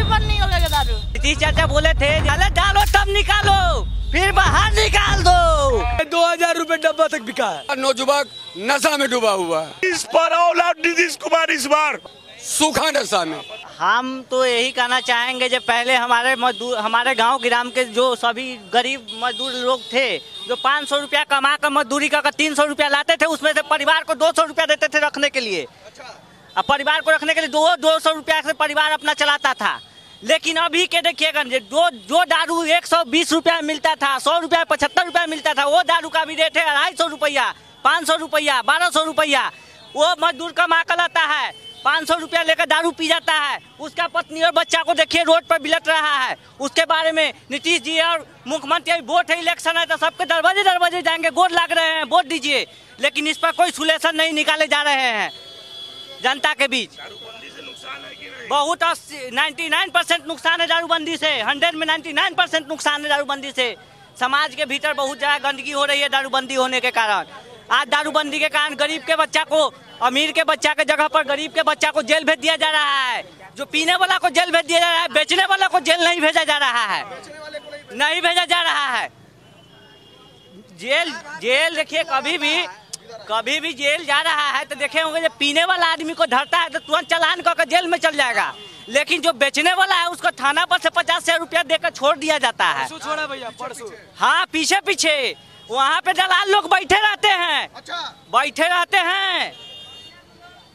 बंद नहीं होगा दारू। नीतीश चाचा बोले थे पहले डालो तब निकालो, फिर बाहर निकाल दो। 2000 रुपए डब्बा तक बिका है। नौजुवक नशा में डूबा हुआ है। इस पर औलाद नीतीश कुमार इस बार सूखा नशा में। हम तो यही कहना चाहेंगे जो पहले हमारे मजदूर, हमारे गांव ग्राम के जो सभी गरीब मजदूर लोग थे, जो 500 रुपया कमा कर मजदूरी कर 300 रुपया लाते थे, उसमें से परिवार को 200 रुपया देते थे रखने के लिए। अब परिवार को रखने के लिए 200 रुपया से परिवार अपना चलाता था। लेकिन अभी के देखिएगा जो दारू 120 रुपया मिलता था, 100 रुपया 75 रुपया मिलता था, वो दारू का भी रेट है 250 रुपया, 500 रुपया, 1200 रुपया। वो मजदूर कमा कर लाता है, 500 रुपया लेकर दारू पी जाता है। उसका पत्नी और बच्चा को देखिए रोड पर बिलट रहा है। उसके बारे में नीतीश जी और मुख्यमंत्री, वोट है, इलेक्शन है तो सबके दरवाजे जाएंगे, वोट लाग रहे हैं, वोट दीजिए। लेकिन इस पर कोई सोल्यूशन नहीं निकाले जा रहे हैं जनता के बीच। बहुत 99% नुकसान है दारूबंदी से, 100 में 99% नुकसान है दारूबंदी से। समाज के भीतर बहुत ज़्यादा गंदगी हो रही है दारूबंदी होने के कारण। आज दारूबंदी के कारण गरीब के बच्चा को, अमीर के बच्चा के जगह पर गरीब के बच्चा को जेल भेज दिया जा रहा है। जो पीने वाला को जेल भेज दिया जा रहा है, बेचने वाला को जेल नहीं भेजा जा रहा है, नहीं भेजा जा रहा है। जेल देखिए कभी भी जेल जा रहा है तो देखे होंगे जब पीने वाला आदमी को धरता है तो तुरंत चालान करके जेल में चल जाएगा। लेकिन जो बेचने वाला है उसको थाना पर से 50 रुपया देकर छोड़ दिया जाता है। छोड़ा भैया परसों। हाँ, पीछे वहाँ पे दलाल लोग बैठे रहते हैं। बैठे रहते हैं।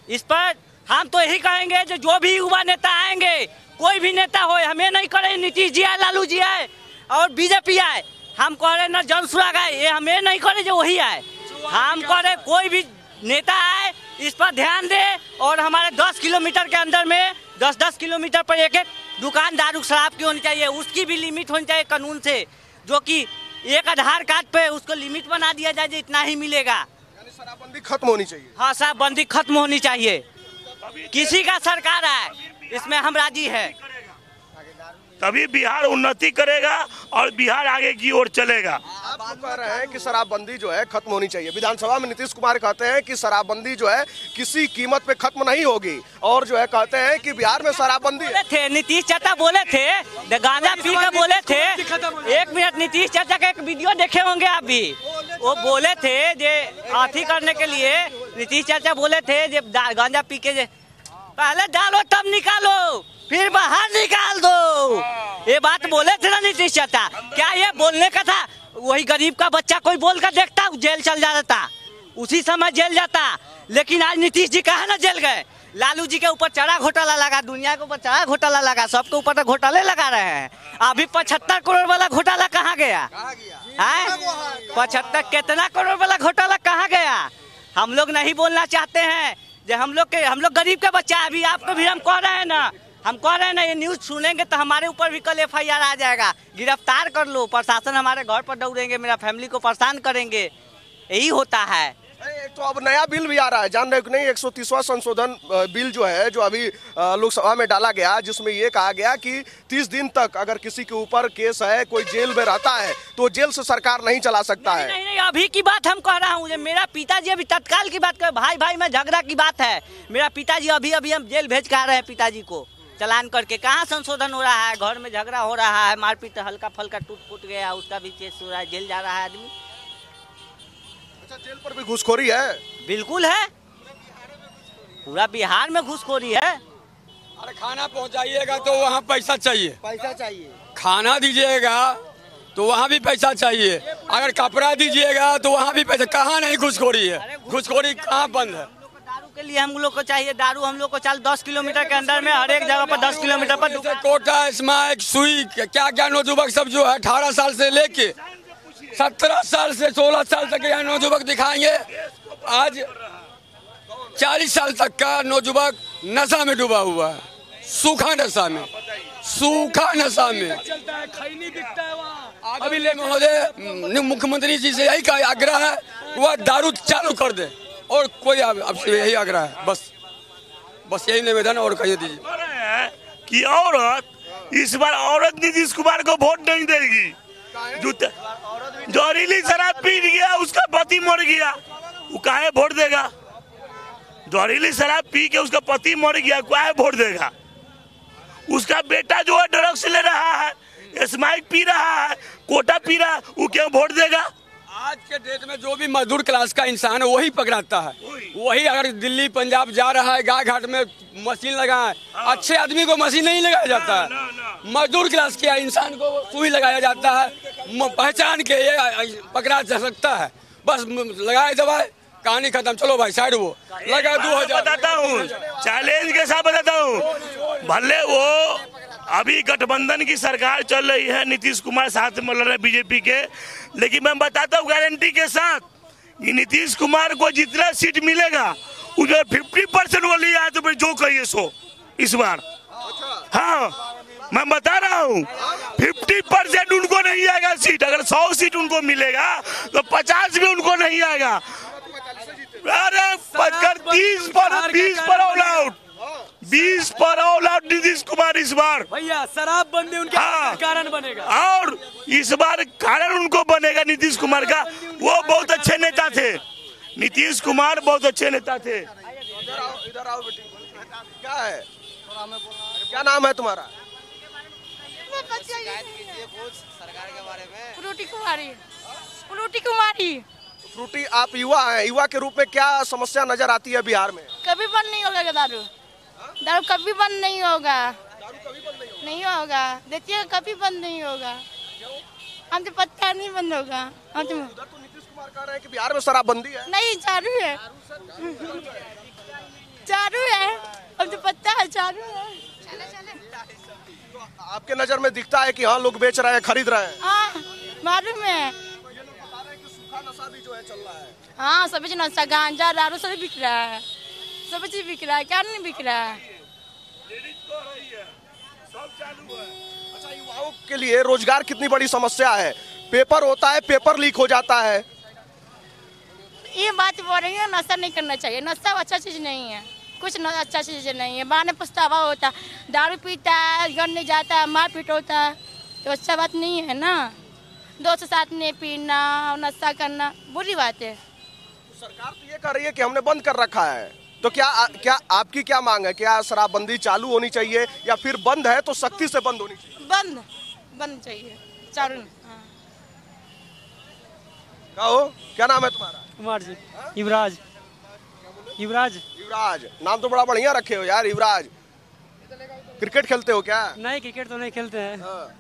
इस पर हम तो यही कहेंगे जो भी युवा नेता आएंगे, कोई भी नेता हो, हमें नहीं करे नीतीश जी आए, लालू जी आए और बीजेपी आए, हम कह रहे न जन सुराग आए, ये हमें नहीं करे जो वही आए। हम कह रहे कोई भी नेता आए इस पर ध्यान दे और हमारे 10 किलोमीटर के अंदर में 10 किलोमीटर पर एक दुकान दारू शराब की होनी चाहिए। उसकी भी लिमिट होनी चाहिए कानून से, जो कि एक आधार कार्ड पे उसको लिमिट बना दिया जाए, इतना ही मिलेगा। यानी शराबबंदी खत्म होनी चाहिए। हाँ, शराबबंदी खत्म होनी चाहिए। किसी का सरकार है इसमें हम राजी है, तभी बिहार उन्नति करेगा और बिहार आगे की ओर चलेगा। आप कह रहे हैं कि शराबबंदी जो है खत्म होनी चाहिए। विधानसभा में नीतीश कुमार कहते हैं कि शराबबंदी जो है किसी कीमत पे खत्म नहीं होगी और जो है कहते हैं कि बिहार में शराबबंदी थे। नीतीश चाचा बोले थे गांजा पी कर बोले थे। एक मिनट, नीतीश चाचा का एक वीडियो देखे होंगे आप भी। वो बोले थे जे आथी करने के लिए, नीतीश चाचा बोले थे जे गांजा पी के पहले डालो तब निकालो, फिर बाहर निकाल दो। ये बात बोले थे ना नीतीश चाचा। क्या ये बोलने का था? वही गरीब का बच्चा कोई बोल कर देखता जेल चल जाता, उसी समय जेल जाता। लेकिन आज नीतीश जी कहा ना जेल गए। लालू जी के ऊपर चढ़ा घोटाला लगा, दुनिया के ऊपर चढ़ा घोटाला लगा, सबके ऊपर तो घोटाले लगा रहे हैं। अभी 75 करोड़ वाला घोटाला कहाँ गया? 75 कितना करोड़ वाला घोटाला कहाँ गया? हम लोग नहीं बोलना चाहते हैं जो हम लोग गरीब के बच्चा। अभी आपको भी हम कह रहे हैं ना, ये न्यूज सुनेंगे तो हमारे ऊपर भी कल FIR आ जाएगा, गिरफ्तार कर लो। प्रशासन हमारे घर पर दौड़ेंगे, मेरा फैमिली को परेशान करेंगे। यही होता है। एक तो अब नया बिल भी आ रहा है, जान रहे हो कि नहीं, 130वां संशोधन बिल जो है, जो अभी लोकसभा में डाला गया, जिसमें ये कहा गया कि 30 दिन तक अगर किसी के ऊपर केस है, कोई जेल में रहता है तो जेल से सरकार नहीं चला सकता है। नहीं, अभी की बात हम कह रहा हूँ। मेरा पिताजी अभी तत्काल की बात कर, भाई में झगड़ा की बात है। मेरा पिताजी अभी हम जेल भेज के आ रहे हैं पिताजी को चलान करके। कहाँ संशोधन हो रहा है? घर में झगड़ा हो रहा है, मारपीट हल्का फल्का टूट गया, उसका भी केस हो रहा है, जेल जा रहा है आदमी। अच्छा, जेल पर भी घूसखोरी है? बिल्कुल है, पूरा बिहार में घूसखोरी है। अरे खाना पहुंचाइएगा तो वहाँ पैसा चाहिए, खाना दीजिएगा तो वहाँ भी पैसा चाहिए, अगर कपड़ा दीजिएगा तो वहाँ भी पैसा। कहाँ नहीं घूसखोरी है? घूसखोरी कहाँ बंद है? दारू के लिए हम लोग को चाहिए, दारू हम लोग को 10 किलोमीटर के अंदर में हर एक जगह पर 10 किलोमीटर पर कोटा, स्मैक, सुई, क्या नौजुवक सब जो है 18 साल से लेके 17 साल से 16 साल तक यहाँ नौजुवक दिखाएंगे। आज 40 साल तक का नौजुवक नशा में डूबा हुआ है, सूखा नशा में। अभी महोदय मुख्यमंत्री जी से यही आग्रह है, वह दारू चालू कर दे और कोई आपसे यही आग्रह है, बस यही निवेदन और कहिए दीजिए कि औरत इस बार नीतीश कुमार को वोट नहीं देगी। जहरीली शराब पी गया, उसका पति मर गया, वो काहे वोट देगा? जहरीली शराब पी के उसका पति मर गया, काहे वोट देगा? उसका बेटा जो है ड्रग्स ले रहा है, स्माइक पी रहा है, कोटा पी रहा है, वो क्यों वोट देगा? आज के डेट में जो भी मजदूर क्लास का इंसान है वही पकड़ाता है। वही अगर दिल्ली पंजाब जा रहा है, गाय घाट में मशीन लगाए, अच्छे आदमी को मशीन नहीं लगाया जाता है, मजदूर क्लास के इंसान को सुई लगाया जाता है, पहचान के ये पकड़ा जा सकता है। बस लगाए दवाई, कहानी खत्म, चलो भाई साइड। वो लगा 2000। बताता हूँ, चैलेंज के साथ बताता हूँ, भले वो अभी गठबंधन की सरकार चल रही है, नीतीश कुमार साथ में लड़ रहे बीजेपी के, लेकिन मैं बताता हूँ गारंटी के साथ कि नीतीश कुमार को जितना सीट मिलेगा उधर 50% वो लिया है, तो फिर जो कहिए सो इस बार। हाँ, मैं बता रहा हूँ 50% उनको नहीं आएगा सीट। अगर 100 सीट उनको मिलेगा तो 50 भी उनको नहीं आएगा। अरे पचकर 20 पर ऑल आउट, 20 पर ऑल आउट नीतीश कुमार इस बार। भैया शराबबंदी उनके कारण बनेगा, और इस बार कारण उनको बनेगा नीतीश कुमार का। वो बहुत अच्छे नेता थे, नीतीश कुमार बहुत अच्छे नेता थे। इधर आओ बेटी। क्या है, क्या नाम है तुम्हारा? सरकार के बारे में। फ्रूटी कुमारी। फ्रूटी कुमारी। फ्रूटी, आप युवा हैं, युवा के रूप में क्या समस्या नजर आती है बिहार में? कभी बंद नहीं होगा दारू, दारू कभी बंद नहीं होगा, नहीं होगा। देखिए कभी बंद नहीं होगा, हम तो पता नहीं बंद होगा। हम तो नीतीश कुमार कह रहे हैं कि बिहार में शराबबंदी है। नहीं, चालू है, चालू है, हम तो पता है चालू है। आपके नजर में दिखता है कि हाँ लोग बेच रहे हैं, खरीद रहे हैं? हाँ मालूम है। सूखा नशा भी जो है चल रहा है। हाँ सब चीज नशा, गांजा दारू सभी बिक रहा है, सब चीज बिक रहा है, क्या नहीं बिक रहा है। अच्छा, युवाओं के लिए रोजगार कितनी बड़ी समस्या है। पेपर होता है, पेपर लीक हो जाता है। ये बात बोल रही है, नशा नहीं करना चाहिए, नशा अच्छा चीज नहीं है, कुछ अच्छा चीज नहीं है। बाद में पछतावा होता, दारू पीता है, गन नहीं जाता, मारपीट होता है, तो अच्छा बात नहीं है ना। दोस्त साथ में पीना, नशा करना बुरी बात है। सरकार तो ये कह रही है कि हमने बंद कर रखा है, तो क्या आपकी क्या मांग है? क्या शराबबंदी चालू होनी चाहिए या फिर बंद है तो सख्ती से बंद होनी चाहिए? बंद चाहिए, चालू नहीं। कहो, क्या नाम है तुम्हारा? कुमार जी। युवराज। युवराज। युवराज, नाम तो बड़ा बढ़िया रखे हो यार, युवराज। क्रिकेट खेलते हो क्या? नहीं, क्रिकेट तो नहीं खेलते हैं।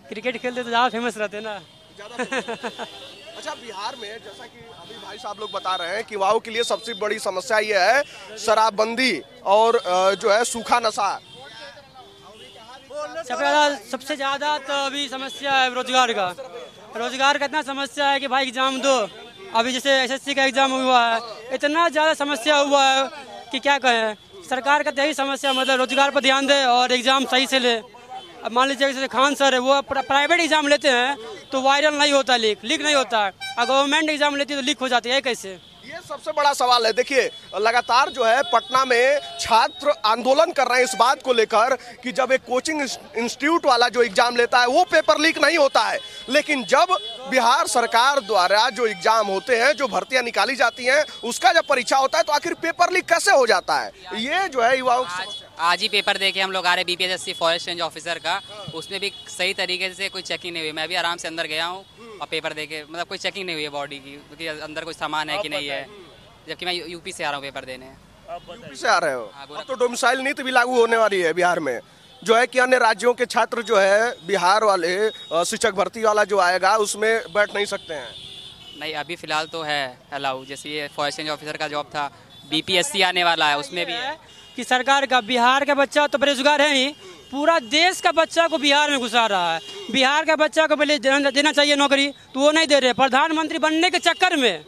क्रिकेट खेलते तो ज्यादा फेमस रहते हैं ना। अच्छा, बिहार में जैसा कि अभी भाई साहब लोग बता रहे हैं कि युवाओं के लिए सबसे बड़ी समस्या ये है शराबबंदी और जो है सूखा नशा। सबसे ज्यादा तो अभी समस्या है रोजगार का। रोजगार का इतना समस्या है कि भाई एग्जाम दो, अभी जैसे एसएससी का एग्जाम हुआ है, इतना ज्यादा समस्या हुआ है कि क्या कहें। सरकार का तो यही समस्या, मतलब रोजगार पर ध्यान दे और एग्जाम सही से ले। अब मान लीजिए जैसे खान सर है, वो प्राइवेट एग्जाम लेते हैं तो वायरल नहीं होता, लीक नहीं होता, और गवर्नमेंट एग्जाम लेती है तो लीक हो जाती है। कैसे? ये सबसे बड़ा सवाल है। देखिए, लगातार जो है पटना में छात्र आंदोलन कर रहे हैं इस बात को लेकर कि जब एक कोचिंग इंस्टीट्यूट वाला जो एग्जाम लेता है वो पेपर लीक नहीं होता है, लेकिन जब बिहार सरकार द्वारा जो एग्जाम होते हैं, जो भर्तियां निकाली जाती हैं, उसका जब परीक्षा होता है तो आखिर पेपर लीक कैसे हो जाता है? ये जो है युवाओं आज ही पेपर देके हम लोग आ रहे बीपीएससी फॉरेस्ट रेंज ऑफिसर का, उसमें भी सही तरीके से कोई चेकिंग नहीं हुई। मैं भी आराम से अंदर गया हूँ और पेपर देके, मतलब कोई चेकिंग नहीं हुई है बॉडी की कि अंदर कोई सामान है कि नहीं है, जबकि मैं यूपी से आ रहा हूँ पेपर देने। यूपी से आ रहे हो? अब तो डोमिसाइल नीति भी लागू होने वाली है बिहार में, जो है कि अन्य राज्यों के छात्र जो है बिहार वाले शिक्षक भर्ती वाला जो आएगा उसमें बैठ नहीं सकते हैं। नहीं, अभी फिलहाल तो है अलाउ। जैसे ये फॉरेस्ट रेंज ऑफिसर का जॉब था, बीपीएससी आने वाला है, उसमें भी है कि सरकार का बिहार का बच्चा तो बेरोजगार है ही, पूरा देश का बच्चा को बिहार में घुसा रहा है। बिहार का बच्चा को पहले देना चाहिए नौकरी, तो वो नहीं दे रहे। प्रधानमंत्री बनने के चक्कर में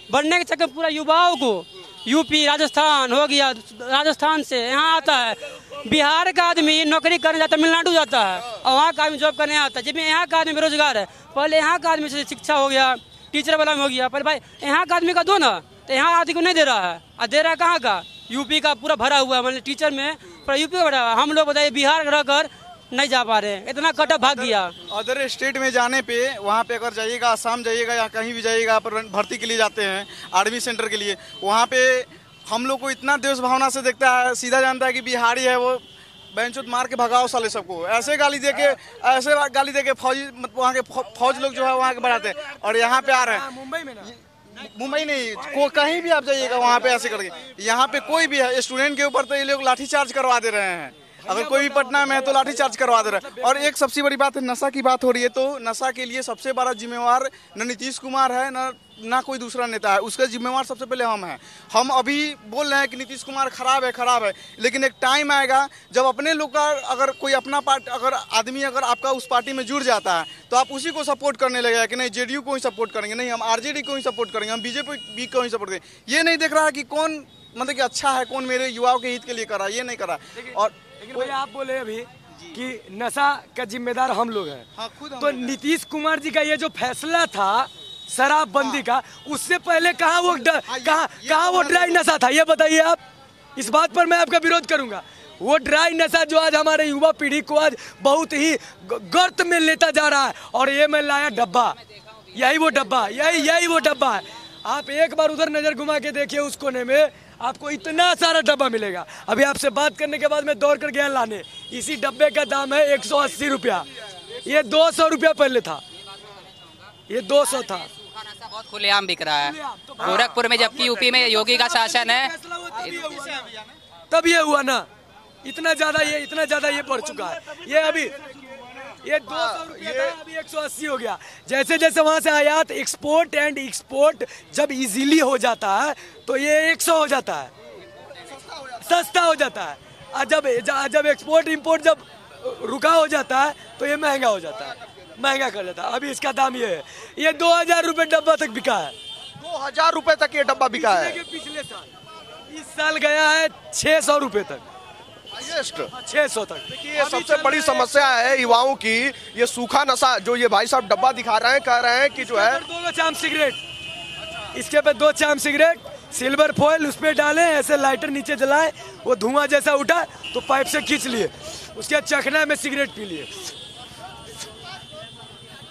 पूरा युवाओं को यूपी, राजस्थान हो गया, राजस्थान से यहाँ आता है, बिहार का आदमी नौकरी करने जाता है, तमिलनाडु जाता है, और वहाँ का आदमी जॉब करने आता है। जब यहाँ का आदमी बेरोजगार है, पहले यहाँ का आदमी से शिक्षा हो गया, टीचर वाला में हो गया, पर भाई यहाँ का आदमी का दो ना, तो यहाँ आदमी को नहीं दे रहा है। और दे रहा है कहाँ का? यूपी का पूरा भरा हुआ है, मतलब टीचर में पूरा यूपी का भरा हुआ है। हम लोग बताइए बिहार रहकर नहीं जा पा रहे हैं, इतना कटअप भाग गया। अदर स्टेट में जाने पे, वहाँ पे अगर जाइएगा, आसाम जाइएगा या कहीं भी जाइएगा, पर भर्ती के लिए जाते हैं आर्मी सेंटर के लिए, वहाँ पे हम लोग को इतना देश भावना से देखता है, सीधा जानता है कि बिहारी है वो बेंचुत मार के भगाओ साले सबको, ऐसे गाली दे के फौजी वहाँ के फौज लोग जो है वहाँ के बढ़ाते हैं। और यहाँ पे आ रहे हैं मुंबई में ना, मुंबई नहीं कहीं भी आप जाइएगा वहाँ पे ऐसे करके। यहाँ पे कोई भी है स्टूडेंट के ऊपर तो ये लोग लाठीचार्ज करवा दे रहे हैं। अगर कोई भी पटना में है तो लाठीचार्ज करवा दे रहा है। और एक सबसे बड़ी बात है, नशा की बात हो रही है तो नशा के लिए सबसे बड़ा जिम्मेवार न नीतीश कुमार है ना कोई दूसरा नेता है, उसका जिम्मेवार सबसे पहले हम हैं। हम अभी बोल रहे हैं कि नीतीश कुमार खराब है, लेकिन एक टाइम आएगा जब अपने लोग का अगर कोई अपना आदमी अगर आपका उस पार्टी में जुड़ जाता है तो आप उसी को सपोर्ट करने लगेगा कि नहीं जेडीयू को ही सपोर्ट करेंगे, नहीं हम आरजेडी को ही सपोर्ट करेंगे, हम बीजेपी को ही सपोर्ट करेंगे। ये नहीं देख रहा है कि कौन मतलब कि अच्छा है, कौन मेरे युवाओं के हित के लिए कर रहा है, ये नहीं कर रहा। और लेकिन भाई आप बोले अभी कि नशा का जिम्मेदार हम लोग हैं। हाँ, खुद तो नीतीश कुमार जी का ये जो फैसला था शराबबंदी का, उससे पहले कहाँ वो ड्राई नशा था, ये बताइए आप। इस बात पर मैं आपका विरोध करूंगा। वो ड्राई नशा जो आज हमारे युवा पीढ़ी को आज बहुत ही गर्त में लेता जा रहा है। और ये मैं लाया डब्बा, यही वो डब्बा है। आप एक बार उधर नजर घुमा के देखिए, उस कोने में आपको इतना सारा डब्बा मिलेगा। अभी आपसे बात करने के बाद मैं दौड़ कर गया लाने। इसी डब्बे का दाम है 180 रुपया। ये 200 रुपया पहले था, ये 200 था। बहुत खुलेआम बिक रहा है गोरखपुर में, जबकि यूपी में योगी का शासन है। तब ये हुआ ना, इतना ज्यादा ये बढ़ चुका है। ये अभी ये 200 रुपया था, अभी 180 हो गया। जैसे जैसे वहाँ से आयात एक्सपोर्ट एंड एक्सपोर्ट जब इजीली हो जाता है तो ये 100 हो जाता है, सस्ता हो जाता है। और जब एक्सपोर्ट इंपोर्ट जब रुका हो जाता है तो ये महंगा हो जाता है, महंगा कर जाता है। अभी इसका दाम ये है, ये 2000 रुपये डब्बा तक बिका है। 2000 रुपए तक ये डब्बा बिका है। पिछले साल, इस साल गया है 600 रुपये तक, 600 तक। देखिए सबसे बड़ी समस्या है युवाओं की ये सूखा नशा, जो ये भाई साहब डब्बा दिखा रहे हैं, कह रहे हैं कि जो है 2 चाम सिगरेट, इसके पे 2 चाम सिगरेट सिल्वर फॉइल उस पे डालें, ऐसे लाइटर नीचे जलाएं, वो धुआं जैसा उठा तो पाइप से खींच लिए, उसके चखना में सिगरेट पी लिए।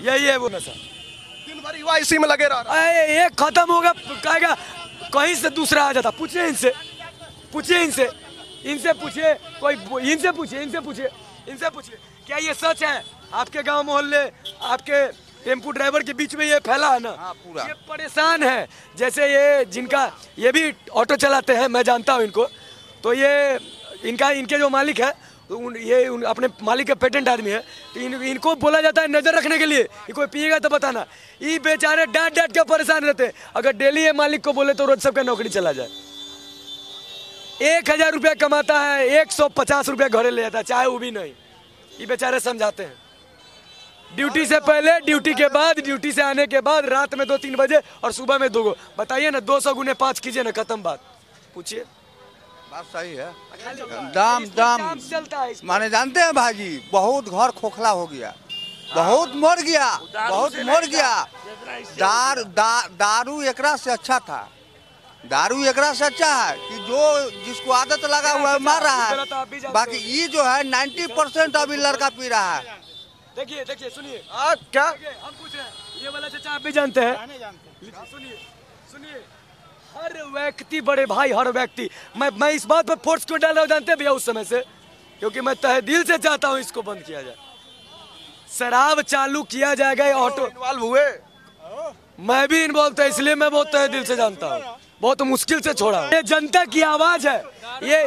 यही है वो नशा। दिन भर युवा इसी में लगे रहा है। एक खत्म होगा कहेगा कहीं से दूसरा आ जाता। पूछिए इनसे पूछिए क्या ये सच है? आपके गांव मोहल्ले, आपके टेम्पू ड्राइवर के बीच में ये फैला है ना? पूरा ये परेशान है। जैसे ये जिनका ये भी ऑटो चलाते हैं, मैं जानता हूँ इनको, तो ये इनके जो मालिक है तो अपने मालिक का पेटेंट आदमी है, तो इनको बोला जाता है नजर रखने के लिए, कोई पिएगा तो बताना। ये बेचारे डांट के परेशान रहते हैं। अगर डेली ये मालिक को बोले तो रोज सबका नौकरी चला जाए। 1000 रुपया कमाता है, 150 रुपया घरे ले जाता है, चाहे वो भी नहीं। ये बेचारे समझाते हैं ड्यूटी से पहले, ड्यूटी के बाद, ड्यूटी से आने के बाद, रात में 2-3 बजे और सुबह में 2 गो। बताइए ना, 200 गुने 5 कीजिए ना, खत्म बात। पूछिए, बात सही है। दाम चलता है माने जानते हैं भाजी, बहुत घर खोखला हो गया, बहुत मर गया। दारू एकरा से अच्छा था, दारू एकरा से अच्छा है कि जो जिसको आदत लगा हुआ है मार रहा है। बाकी ये जो है 90% अभी लड़का पी रहा है। देखिए सुनिए, क्या हम पूछ रहे हैं, ये वाला चाचा आप भी जानते हैं? सुनिए, हर व्यक्ति, बड़े भाई, हर व्यक्ति, मैं इस बात पर फोर्स क्यों डाल रहा हूँ जानते हैं भैया? उस समय से क्योंकि मैं तहे दिल से चाहता हूँ इसको बंद किया जाए। शराब चालू किया जाएगा, ऑटो इन्वॉल्व हुए, मैं भी इन्वॉल्व था, इसलिए मैं बहुत तहे दिल से जानता हूँ, बहुत मुश्किल से छोड़ा। ये जनता की आवाज है, ये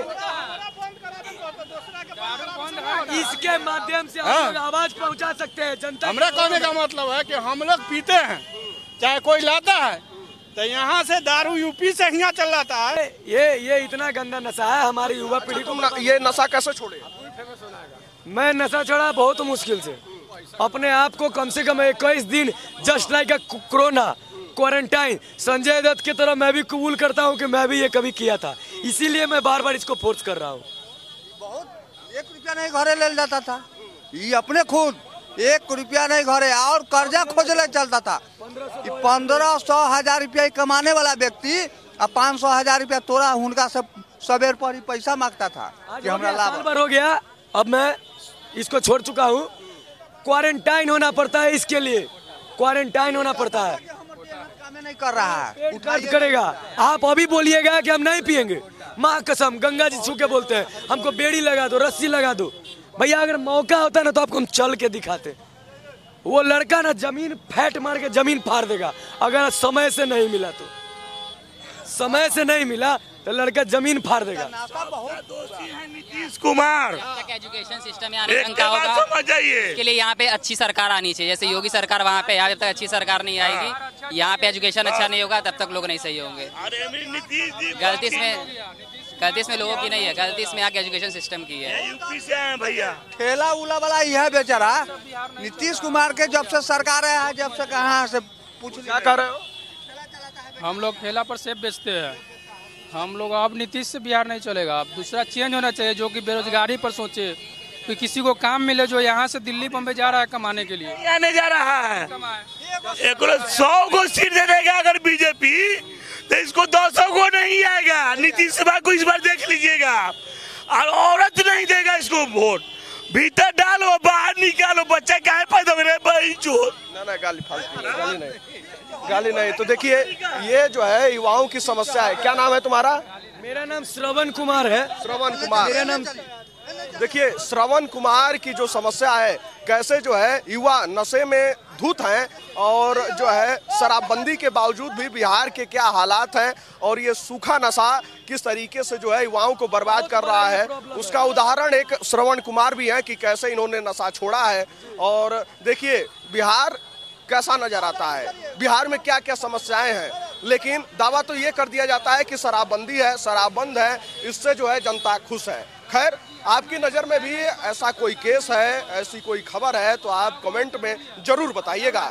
इसके माध्यम से हम लोग आवाज पहुंचा सकते हैं जनता। हमरा कहने का मतलब है कि हम लोग पीते हैं, चाहे कोई लाता है, तो यहाँ से दारू यूपी से यहाँ चल जाता है। ये इतना गंदा नशा है हमारी युवा पीढ़ी को। ये नशा कैसे छोड़े? मैं नशा छोड़ा बहुत मुश्किल से, अपने आप को कम से कम 21 दिन, just like a corona quarantine, Sanjay Dutt की तरह मैं भी कबूल करता हूँ कि मैं भी ये कभी किया था, इसीलिए मैं बार बार इसको फोर्स कर रहा हूँ। बहुत 1 रुपया नहीं घरे ले जाता था, ये अपने खुद 1 रुपया नहीं घरे, और कर्जा खोजले चलता था। 1500-1000 रुपया कमाने वाला व्यक्ति अब 500-1000 रुपया तोड़ा उनका सब सवेर पर ही पैसा मांगता था कि हमरा लाभ। भर हो गया, अब मैं इसको छोड़ चुका हूँ। क्वारंटाइन होना पड़ता है, इसके लिए क्वारंटाइन होना पड़ता है। नहीं कर रहा है, करेगा। आप अभी बोलिएगा कि हम नहीं पिएंगे, माँ कसम गंगा जी छू के बोलते हैं हमको बेड़ी लगा दो, रस्सी लगा दो। भैया अगर मौका होता ना तो आपको हम चल के दिखाते। वो लड़का ना जमीन फैट मार के जमीन फाड़ देगा। अगर समय से नहीं मिला तो, समय से नहीं मिला तो लड़का जमीन फाड़ देगा। नीतीश कुमार एजुकेशन सिस्टम यहाँ ढंग का होगा, इसके लिए यहाँ पे अच्छी सरकार आनी चाहिए। जैसे योगी सरकार वहाँ पे, यहाँ जब तक अच्छी सरकार नहीं आएगी, यहाँ पे एजुकेशन अच्छा नहीं होगा, तब तक लोग नहीं सही होंगे। गलती इसमें लोगों की नहीं है, गलती इसमें यहाँ के एजुकेशन सिस्टम की है। यूपी से आए भैया, ठेला उला वाला यह बेचारा नीतीश कुमार के जब से सरकार है, जब से कहाँ से पूछ क्या कर रहे हो? हम लोग ठेला पर सेब बेचते हैं। हम लोग अब नीतीश से बिहार नहीं चलेगा, अब दूसरा चेंज होना चाहिए जो कि बेरोजगारी पर सोचे, कि किसी को काम मिले जो यहाँ से दिल्ली बम्बई जा रहा है कमाने के लिए। आने जा रहा है 100 को सीट दे देगा अगर बीजेपी, तो इसको 200 को नहीं आएगा। नीतीश सभा को इस बार देख लीजिएगा, और औरत नहीं देगा इसको वोट। भीतर डालो बाहर निकालो, बच्चा काहे पैदा हो रहे भाई चोर। ना गाली फालतू, गाली नहीं। तो देखिए ये जो है युवाओं की समस्या है। क्या नाम है तुम्हारा? मेरा नाम श्रवण कुमार है। श्रवण कुमार, मेरा नाम। देखिए श्रवण कुमार की जो समस्या है, कैसे जो है युवा नशे में धुत हैं, और जो है शराबबंदी के बावजूद भी बिहार के क्या हालात हैं, और ये सूखा नशा किस तरीके से जो है युवाओं को बर्बाद कर रहा है, उसका उदाहरण एक श्रवण कुमार भी है कि कैसे इन्होंने नशा छोड़ा है। और देखिए बिहार कैसा नजर आता है, बिहार में क्या क्या समस्याएं हैं, लेकिन दावा तो ये कर दिया जाता है कि शराबबंदी है, शराब बंद है, इससे जो है जनता खुश है। खैर आपकी नज़र में भी ऐसा कोई केस है, ऐसी कोई खबर है तो आप कमेंट में जरूर बताइएगा।